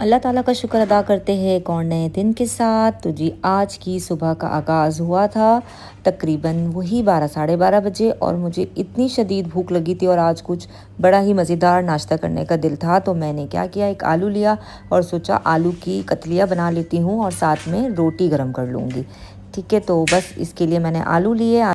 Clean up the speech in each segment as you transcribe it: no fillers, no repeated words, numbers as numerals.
अल्लाह ताला का शुक्र अदा करते हैं एक और नए दिन के साथ। तो जी आज की सुबह का आगाज़ हुआ था तकरीबन वही 12 साढ़े 12 बजे, और मुझे इतनी शदीद भूख लगी थी और आज कुछ बड़ा ही मज़ेदार नाश्ता करने का दिल था। तो मैंने क्या किया, एक आलू लिया और सोचा आलू की कतलियाँ बना लेती हूँ और साथ में रोटी गर्म कर लूँगी। ठीक है, तो बस इसके लिए मैंने आलू लिए।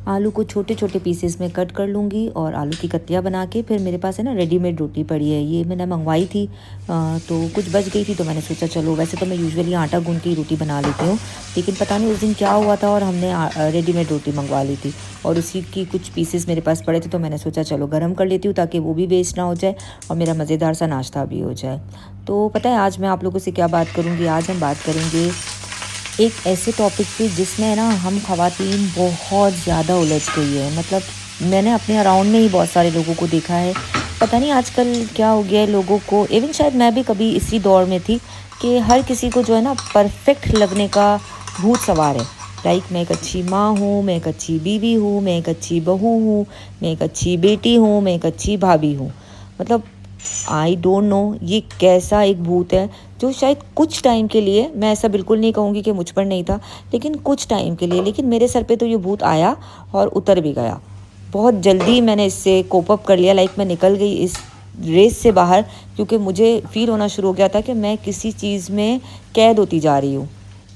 आलू को छोटे छोटे पीसेस में कट कर लूँगी और आलू की कत्तियाँ बना के फिर मेरे पास है ना रेडीमेड रोटी पड़ी है, ये मैंने मंगवाई थी। तो कुछ बच गई थी तो मैंने सोचा चलो, वैसे तो मैं यूजुअली आटा गूंद के ही रोटी बना लेती हूँ, लेकिन पता नहीं उस दिन क्या हुआ था और हमने रेडीमेड रोटी मंगवा ली थी और उसी की कुछ पीसेस मेरे पास पड़े थे। तो मैंने सोचा चलो गर्म कर लेती हूँ ताकि वो भी वेस्ट ना हो जाए और मेरा मज़ेदार सा नाश्ता भी हो जाए। तो पता है आज मैं आप लोगों से क्या बात करूँगी, आज हम बात करेंगे एक ऐसे टॉपिक पे जिसमें ना हम ख़वातीन बहुत ज़्यादा उलझ गई है। मतलब मैंने अपने अराउंड में ही बहुत सारे लोगों को देखा है। पता नहीं आजकल क्या हो गया है लोगों को, इवन शायद मैं भी कभी इसी दौर में थी कि हर किसी को जो है ना परफेक्ट लगने का भूत सवार है। लाइक मैं एक अच्छी माँ हूँ, मैं एक अच्छी बीवी हूँ, मैं एक अच्छी बहू हूँ, मैं एक अच्छी बेटी हूँ, मैं एक अच्छी भाभी हूँ। मतलब आई डोंट नो ये कैसा एक भूत है जो शायद कुछ टाइम के लिए, मैं ऐसा बिल्कुल नहीं कहूँगी कि मुझ पर नहीं था, लेकिन कुछ टाइम के लिए, लेकिन मेरे सर पे तो ये भूत आया और उतर भी गया। बहुत जल्दी मैंने इससे कोप अप कर लिया। लाइक मैं निकल गई इस रेस से बाहर, क्योंकि मुझे फील होना शुरू हो गया था कि मैं किसी चीज़ में कैद होती जा रही हूँ।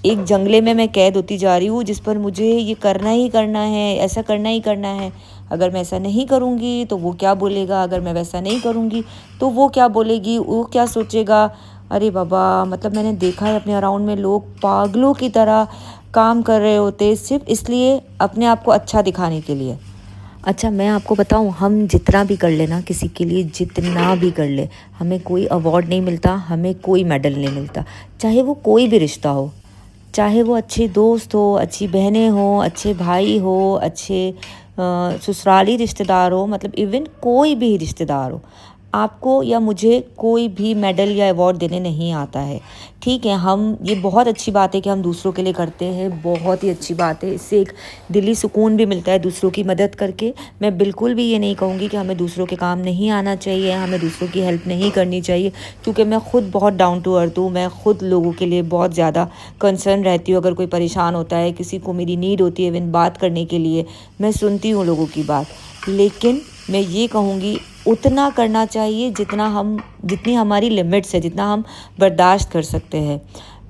एक जंगले में मैं कैद होती जा रही हूँ जिस पर मुझे ये करना ही करना है, ऐसा करना ही करना है। अगर मैं ऐसा नहीं करूँगी तो वो क्या बोलेगा, अगर मैं वैसा नहीं करूँगी तो वो क्या बोलेगी, वो क्या सोचेगा। अरे बाबा, मतलब मैंने देखा है अपने अराउंड में लोग पागलों की तरह काम कर रहे होते सिर्फ इसलिए अपने आप को अच्छा दिखाने के लिए। अच्छा मैं आपको बताऊं, हम जितना भी कर लेना किसी के लिए, जितना भी कर ले, हमें कोई अवार्ड नहीं मिलता, हमें कोई मेडल नहीं मिलता, चाहे वो कोई भी रिश्ता हो, चाहे वो अच्छे दोस्त हो, अच्छी बहनें हो, अच्छे भाई हो, अच्छे ससुराली रिश्तेदार हो, मतलब इवन कोई भी रिश्तेदार हो, आपको या मुझे कोई भी मेडल या अवार्ड देने नहीं आता है। ठीक है, हम ये बहुत अच्छी बात है कि हम दूसरों के लिए करते हैं, बहुत ही अच्छी बात है, इससे एक दिली सुकून भी मिलता है दूसरों की मदद करके। मैं बिल्कुल भी ये नहीं कहूँगी कि हमें दूसरों के काम नहीं आना चाहिए, हमें दूसरों की हेल्प नहीं करनी चाहिए, क्योंकि मैं खुद बहुत डाउन टू अर्थ हूँ। मैं खुद लोगों के लिए बहुत ज़्यादा कंसर्न रहती हूँ। अगर कोई परेशान होता है, किसी को मेरी नीड होती है इवन बात करने के लिए, मैं सुनती हूँ लोगों की बात। लेकिन मैं ये कहूँगी उतना करना चाहिए जितनी हमारी लिमिट्स है, जितना हम बर्दाश्त कर सकते हैं।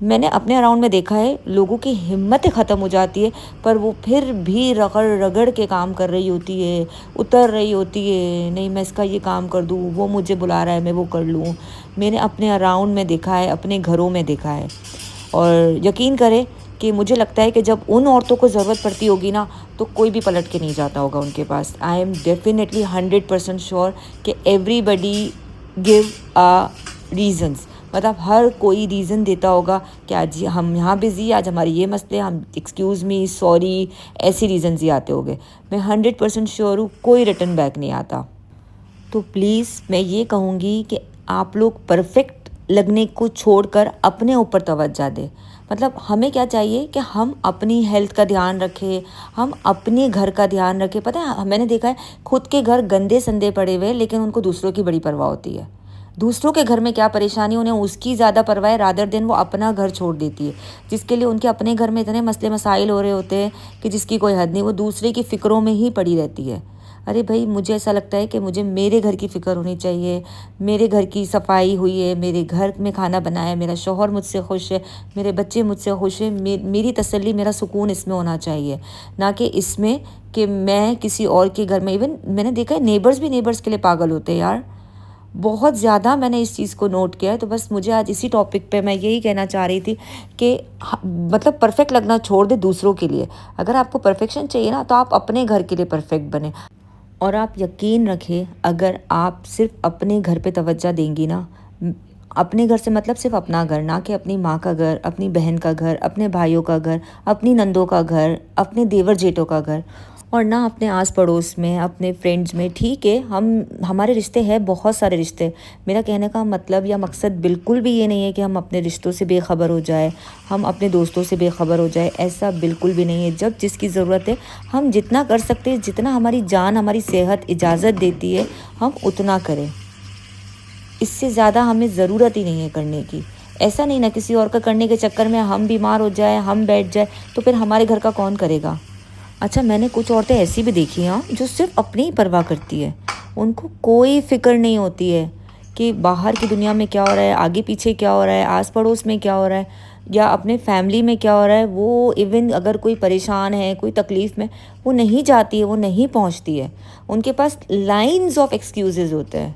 मैंने अपने अराउंड में देखा है लोगों की हिम्मत ख़त्म हो जाती है, पर वो फिर भी रगड़ रगड़ के काम कर रही होती है, उतर रही होती है, नहीं मैं इसका ये काम कर दूँ, वो मुझे बुला रहा है मैं वो कर लूँ। मैंने अपने अराउंड में देखा है, अपने घरों में देखा है। और यकीन करें कि मुझे लगता है कि जब उन औरतों को ज़रूरत पड़ती होगी ना, तो कोई भी पलट के नहीं जाता होगा उनके पास। आई एम डेफिनेटली 100% श्योर कि एवरीबडी गिव अ रीज़न्स, मतलब हर कोई रीज़न देता होगा कि आज हम यहाँ बिज़ी, आज हमारे ये मसले, हम एक्सक्यूज़ मी, सॉरी, ऐसी रीज़न्स ही आते होंगे। मैं 100% श्योर हूँ कोई रिटर्न बैक नहीं आता। तो प्लीज़ मैं ये कहूँगी कि आप लोग परफेक्ट लगने को छोड़कर अपने ऊपर तवज्जो दें। मतलब हमें क्या चाहिए कि हम अपनी हेल्थ का ध्यान रखें, हम अपने घर का ध्यान रखें। पता है मैंने देखा है खुद के घर गंदे संदे पड़े हुए, लेकिन उनको दूसरों की बड़ी परवाह होती है। दूसरों के घर में क्या परेशानी, उन्हें उसकी ज़्यादा परवाह है, रादर दिन वो अपना घर छोड़ देती है, जिसके लिए उनके अपने घर में इतने मसले मसाइल हो रहे होते हैं कि जिसकी कोई हद नहीं, वो दूसरे की फ़िक्रों में ही पड़ी रहती है। अरे भाई, मुझे ऐसा लगता है कि मुझे मेरे घर की फ़िक्र होनी चाहिए, मेरे घर की सफाई हुई है, मेरे घर में खाना बना है, मेरा शौहर मुझसे खुश है, मेरे बच्चे मुझसे खुश हैं, मेरी तसल्ली, मेरा सुकून इसमें होना चाहिए, ना कि इसमें कि मैं किसी और के घर में। इवन मैंने देखा है नेबर्स भी नेबर्स के लिए पागल होते हैं यार, बहुत ज़्यादा मैंने इस चीज़ को नोट किया है। तो बस मुझे आज इसी टॉपिक पे मैं यही कहना चाह रही थी कि मतलब परफेक्ट लगना छोड़ दे दूसरों के लिए। अगर आपको परफेक्शन चाहिए ना, तो आप अपने घर के लिए परफेक्ट बने। और आप यकीन रखें, अगर आप सिर्फ अपने घर पे तवज्जो देंगी ना, अपने घर से मतलब सिर्फ अपना घर, ना कि अपनी माँ का घर, अपनी बहन का घर, अपने भाइयों का घर, अपनी नंदों का घर, अपने देवर जेठों का घर, और ना अपने आस पड़ोस में, अपने फ्रेंड्स में। ठीक है, हमारे रिश्ते हैं, बहुत सारे रिश्ते। मेरा कहने का मतलब या मकसद बिल्कुल भी ये नहीं है कि हम अपने रिश्तों से बेखबर हो जाए, हम अपने दोस्तों से बेखबर हो जाए, ऐसा बिल्कुल भी नहीं है। जब जिसकी ज़रूरत है, हम जितना कर सकते हैं, जितना हमारी जान हमारी सेहत इजाज़त देती है, हम उतना करें। इससे ज़्यादा हमें ज़रूरत ही नहीं है करने की। ऐसा नहीं ना किसी और का करने के चक्कर में हम बीमार हो जाए, हम बैठ जाए, तो फिर हमारे घर का कौन करेगा? अच्छा, मैंने कुछ औरतें ऐसी भी देखी हैं जो सिर्फ़ अपनी ही परवाह करती है। उनको कोई फ़िक्र नहीं होती है कि बाहर की दुनिया में क्या हो रहा है, आगे-पीछे क्या हो रहा है, आस-पड़ोस में क्या हो रहा है या अपने फैमिली में क्या हो रहा है। वो इवन अगर कोई परेशान है, कोई तकलीफ़ में, वो नहीं जाती है, वो नहीं पहुँचती है। उनके पास लाइन्स ऑफ एक्सक्यूज़ेज़ होते हैं,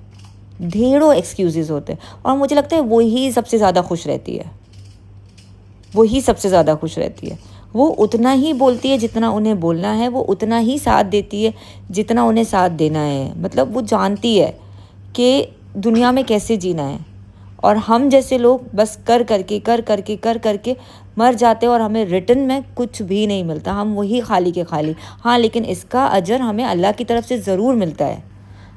ढेरों एक्सक्यूज़ेज़ होते हैं और मुझे लगता है वो ही सबसे ज़्यादा खुश रहती है। वो ही सबसे ज़्यादा खुश रहती है। वो उतना ही बोलती है जितना उन्हें बोलना है, वो उतना ही साथ देती है जितना उन्हें साथ देना है। मतलब वो जानती है कि दुनिया में कैसे जीना है और हम जैसे लोग बस कर करके मर जाते हैं और हमें रिटर्न में कुछ भी नहीं मिलता। हम वही खाली के खाली। हाँ, लेकिन इसका अजर हमें अल्लाह की तरफ से ज़रूर मिलता है।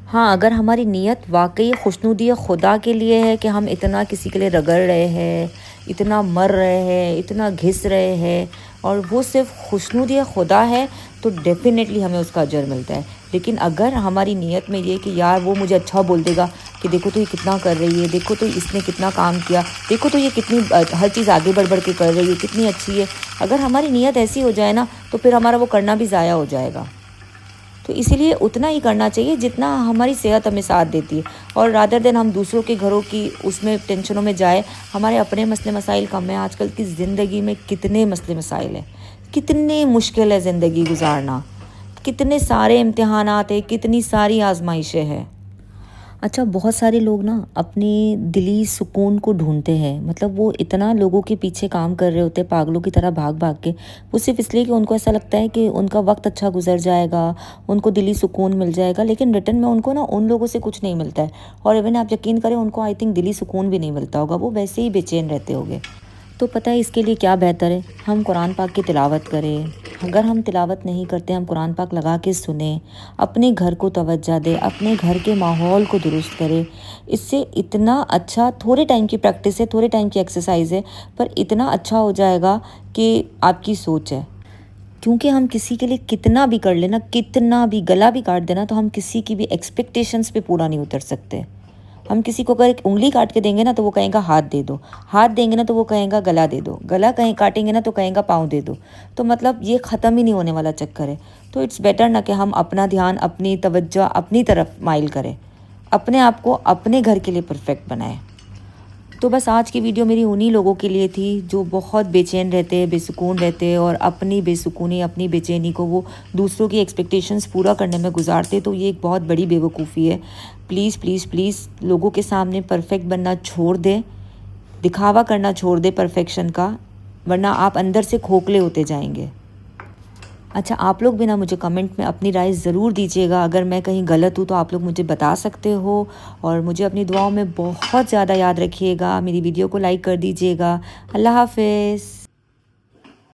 हाँ, अगर हमारी नीयत वाक़ई खुशनुदी खुदा के लिए है कि हम इतना किसी के लिए रगड़ रहे हैं, इतना मर रहे हैं, इतना घिस रहे हैं और वो सिर्फ़ खुशनुदी खुदा है, तो डेफ़िनेटली हमें उसका अजर मिलता है। लेकिन अगर हमारी नीयत में ये कि यार वो मुझे अच्छा बोल देगा कि देखो तो ये कितना कर रही है, देखो तो इसने कितना काम किया, देखो तो ये कितनी हर चीज़ आगे बढ़-बढ़ के कर रही है, कितनी अच्छी है। अगर हमारी नीयत ऐसी हो जाए ना, तो फिर हमारा वो करना भी ज़ाया हो जाएगा। तो इसीलिए उतना ही करना चाहिए जितना हमारी सेहत हमें साथ देती है और रादर देन हम दूसरों के घरों की उसमें टेंशनों में जाए। हमारे अपने मसले मसाइल कम हैं। आजकल की ज़िंदगी में कितने मसले मसाइल हैं, कितनी मुश्किल है ज़िंदगी गुजारना, कितने सारे इम्तिहानात हैं, कितनी सारी आजमाइशें हैं। अच्छा, बहुत सारे लोग ना अपने दिली सुकून को ढूँढते हैं। मतलब वो इतना लोगों के पीछे काम कर रहे होते हैं पागलों की तरह भाग-भाग के। वो सिर्फ़ इसलिए कि उनको ऐसा लगता है कि उनका वक़्त अच्छा गुज़र जाएगा, उनको दिली सुकून मिल जाएगा, लेकिन रिटर्न में उनको ना उन लोगों से कुछ नहीं मिलता है। और इवन आप यकीन करें उनको आई थिंक दिली सुकून भी नहीं मिलता होगा, वो वैसे ही बेचैन रहते होंगे। तो पता है इसके लिए क्या बेहतर है? हम कुरान पाक की तिलावत करें। अगर हम तिलावत नहीं करते, हम कुरान पाक लगा के सुनें, अपने घर को तवज्जो दें, अपने घर के माहौल को दुरुस्त करें। इससे इतना अच्छा, थोड़े टाइम की प्रैक्टिस है, थोड़े टाइम की एक्सरसाइज है, पर इतना अच्छा हो जाएगा कि आपकी सोच है। क्योंकि हम किसी के लिए कितना भी कर लेना, कितना भी गला भी काट देना, तो हम किसी की भी एक्सपेक्टेशंस पे पूरा नहीं उतर सकते। हम किसी को अगर एक उँगली काट के देंगे ना तो वो कहेगा हाथ दे दो, हाथ देंगे ना तो वो कहेगा गला दे दो, गला कहीं काटेंगे ना तो कहेगा पाँव दे दो। तो मतलब ये ख़त्म ही नहीं होने वाला चक्कर है। तो इट्स बेटर ना कि हम अपना ध्यान, अपनी तवज्जो अपनी तरफ माइल करें, अपने आप को अपने घर के लिए परफेक्ट बनाएं। तो बस आज की वीडियो मेरी उन्हीं लोगों के लिए थी जो बहुत बेचैन रहते हैं, बेसुकून रहते हैं और अपनी बेसुकूनी, अपनी बेचैनी को वो दूसरों की एक्सपेक्टेशंस पूरा करने में गुजारते। तो ये एक बहुत बड़ी बेवकूफ़ी है। प्लीज़ प्लीज़ प्लीज़ लोगों के सामने परफेक्ट बनना छोड़ दें, दिखावा करना छोड़ दें परफेक्शन का, वरना आप अंदर से खोखले होते जाएंगे। अच्छा, आप लोग भी ना मुझे कमेंट में अपनी राय ज़रूर दीजिएगा। अगर मैं कहीं गलत हूँ तो आप लोग मुझे बता सकते हो और मुझे अपनी दुआओं में बहुत ज़्यादा याद रखिएगा। मेरी वीडियो को लाइक कर दीजिएगा। अल्लाह हाफ़िज़।